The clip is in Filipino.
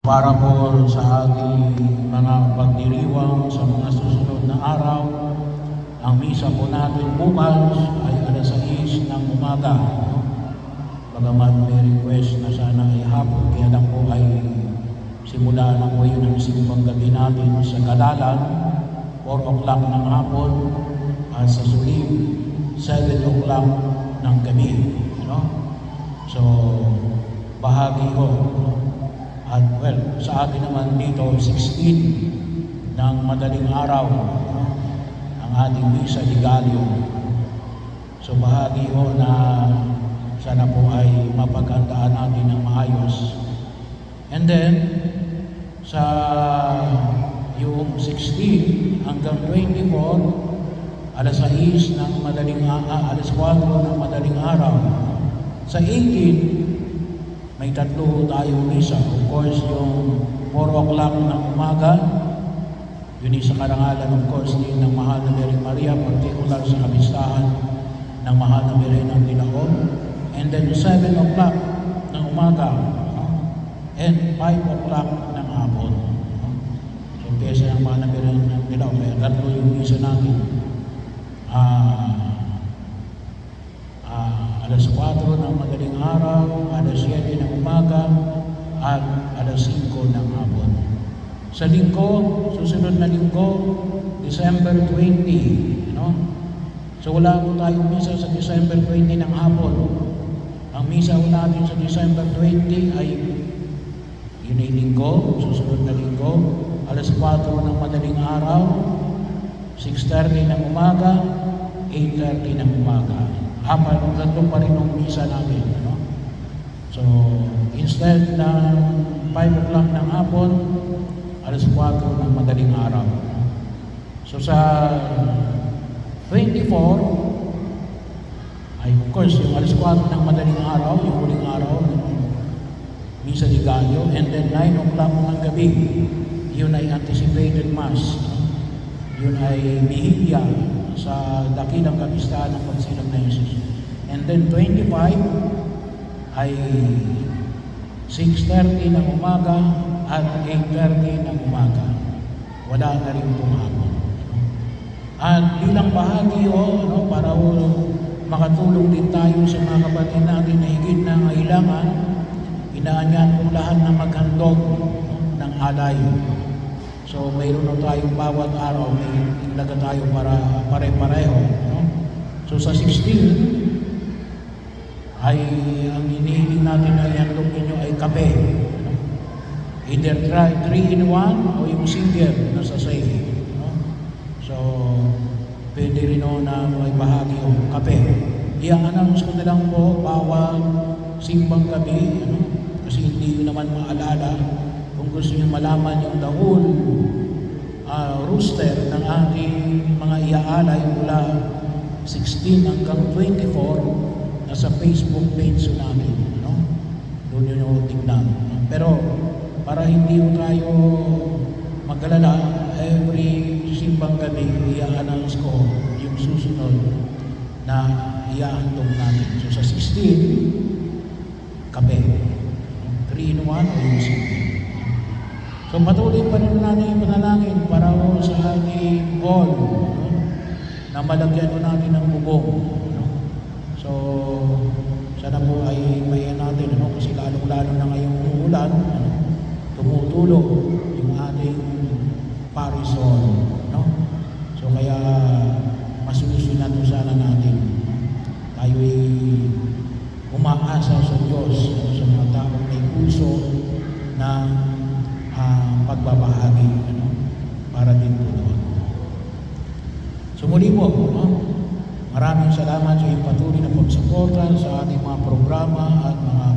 para po sa ating mga pagdiriwang sa mga susunod na araw. Ang misa po natin bukas ay alas 6 ng umaga. Bagamat may request na sana ay hapon, kaya lang po ay simula na po yun ang simbang gabi natin sa Galalan, 4 o'clock ng hapon, at sa Sulim, 7 o'clock ng gabi. So, bahagi ko. At well, sa atin naman dito, 16 ng madaling araw, ang ating misa di Gallo. So, bahagi ko na sana po ay mapaghandaan natin ng maayos. And then, sa yung 16 hanggang 24, alas 6 ng alas 4 ng madaling araw. Sa 18, may tatlo tayong misa. Of course, yung 4 o'clock ng umaga, yun sa karangalan, of course, din ng Mahal na Birhen Maria, particular sa kabistahan ng Mahal na Birhen ng Dinaon. And then 7 o'clock ng umaga, and 5 o'clock ng hapon. So, kesa ng Mahal na Birhen ng Dinaon, kaya tatlo yung misa natin. Alas 4 ng madaling araw, alas 7 ng umaga, at alas 5 ng hapon. Sa linggo, susunod na linggo, December 20. So wala po tayong misa sa December 20 ng hapon. Ang misa po natin sa December 20 ay yun ay linggo, susunod na linggo, alas 4 ng madaling araw, 6:30 ng umaga, 8:30 ng umaga. Tatlo pa rin ang misa natin. So, instead ng 5 o'clock ng hapon, alas 4 ng madaling araw. So, sa 24, ay of course, yung alas 4 ng madaling araw, yung huling araw, misa di Gallo, and then 9 o'clock ng gabi, yun ay anticipated mass. Yun ay bihilya sa dakilang kapistahan ng Pagsilang na Jesus. And then 25 ay 6:30 ng umaga at 8:30 ng umaga. Wala na rin pumapon. At bilang bahagi para makatulong din tayo sa mga kapatid natin na higit na kailangan, inaanyahan kong lahat na maghandog ng alay. So, mayroon na tayong bawat araw, may ilaga tayo para pare-pareho. So, sa 16, ay ang inihiling natin na ihandog ninyo ay kape. Either 3-in-1 o yung single na sa sayo. So, pwede rin na may bahagi yung kape. I-announce ko na lang po bawat simbang gabi, kasi hindi nyo naman maalala. Kung gusto nyo malaman yung the whole roster ng ating mga iaalay mula 16 hanggang 24, nasa Facebook page namin. Doon nyo tignan. Pero para hindi tayo mag-alala, every simbang gabi, i-announce ko yung susunod na iahandog natin. So sa 16, kape. 3-in-1 o yung single. So patuloy pa rin natin yung panalangin para sa ating hall, na malagyan natin ng bubong. So sana po ay mayan natin, kasi lalong-lalo na ngayong umuulan, tumutulog yung ating parish hall. So kaya masusunod sana natin. Tayo'y umaasa sa Diyos, sa mga taong may puso na pagbabahagi para din po doon. So muli po, maraming salamat sa iyong patuloy na pagsuporta sa ating mga programa at mga